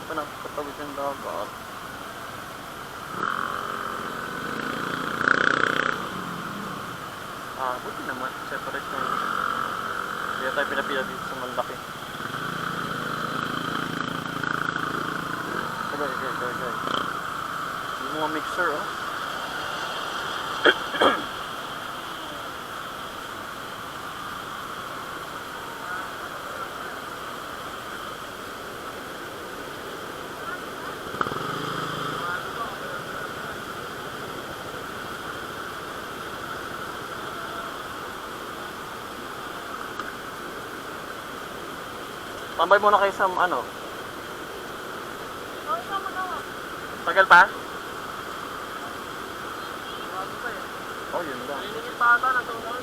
pa ng katawid ng dagat. Buti naman. Separate na yun. Hindi tayo pinapila dito sa malaki. Gay. Yung mga mixer, oh. Tambay muna kayo sa ano? Tagal pa? Oh, yun lang. Nilingit pa ata na tungkol.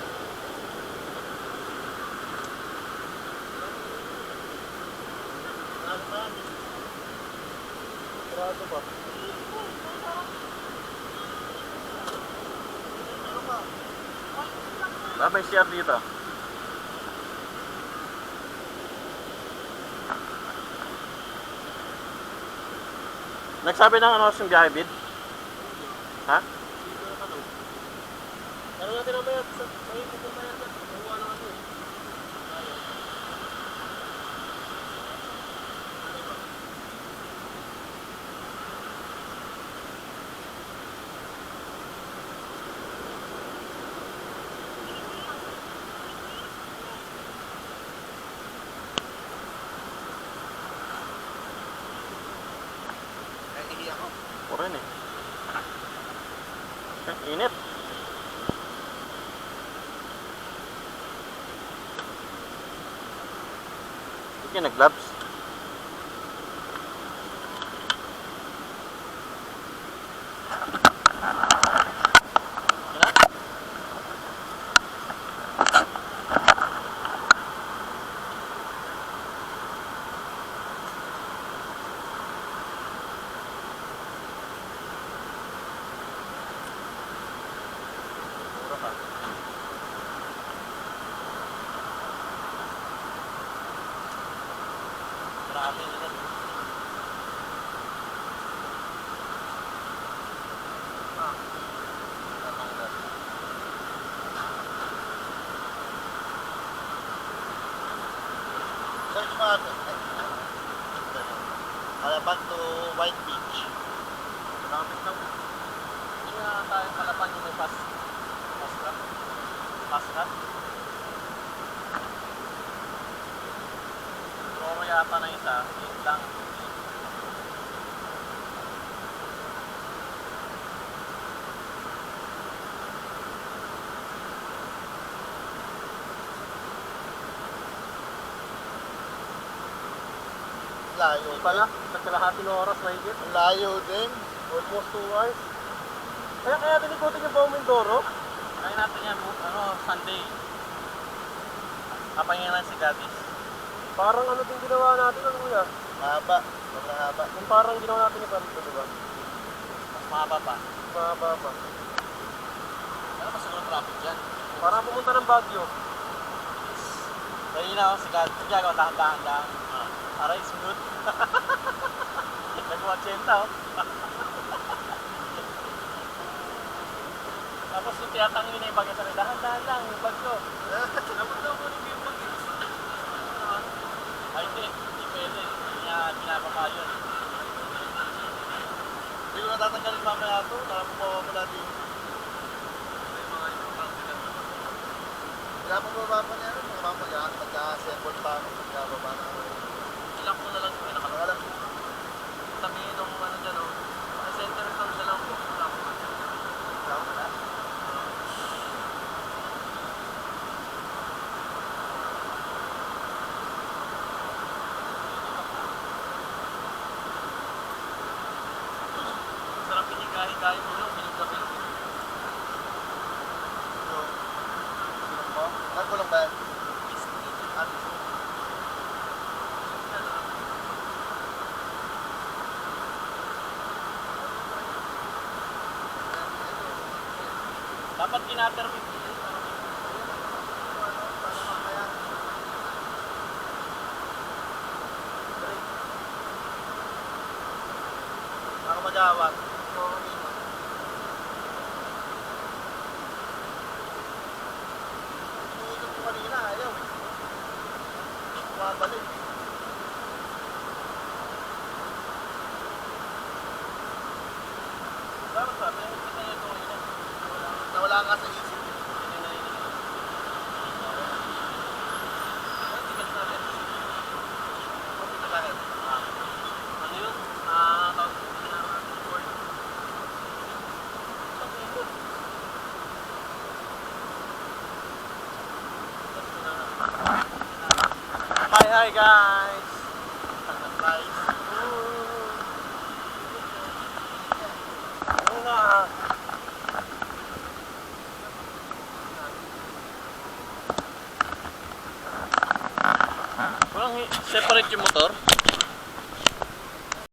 Ano pa? Sarado pa. May CR dito. Nagsabi ng ano yung biyahe bid? Ha? Pero natin ang mayat sa may pupumayat yan. Nakuha na kami. Nahihiya ako. Puro yun eh. Init. Sige, nag-gloves. Grabe nila. Saan yung mga Palapan to White Beach? Malapit lang. Hindi nga tayo Palapan yung may fast rat. Siguro yata na isa, yun lang. Layo pala, nagkalahating oras na higit. Layo din, almost 2 hours. Kaya dinikutin yung buong Mindoro? Kaya natin yan, Sunday. Kapahinga lang si Gadis. Parang ano din ginawa natin, ano kuya? Mahaba, sobrang haba. Yung parang ginawa natin ni Panto, di ba? Mas mahaba pa. Mahaba pa. Ano ba siguro traffic dyan? Parang pumunta ng Baguio. Yes. Kaya yun ako, si Gadis. Kaya ako, dahan-dahan. Aray, smooth. Nag-80, oh. Tapos yung tiyatangin na yung bagay sa rin, dahan-dahan lang yung bag ko. Dapat daw ko rin yung bag ko. Ay, hindi pwede. Hindi niya pinapaka yun. Hindi ko natatanggalin mamaya ito. Nakapapawa mo natin yung mga importante na. Wala pang baba pa niya. Mag-assemble pa ako. Mag-baba na ako. Ilang ko na lang yung pinakalangalan. Sabihin nung ano dyan, oh. Center ito na lang po. Wala ko na. Wala ko na. Sarap pinigahi-gahi mo yung bilog-bilog. So, bilog mo? Nagkulong ba yan? Dapat kinatermit. Kagawad. Iniikot ko kanina, ayaw eh. Bumabalik. Dapat sabi, kita niya ito kanina. Nawala ka sa isip. Ticket natin. Ticket natin. Ano yun? Tawag ko na board. Hi guys! Guys! Ano na? Walang separate yung motor?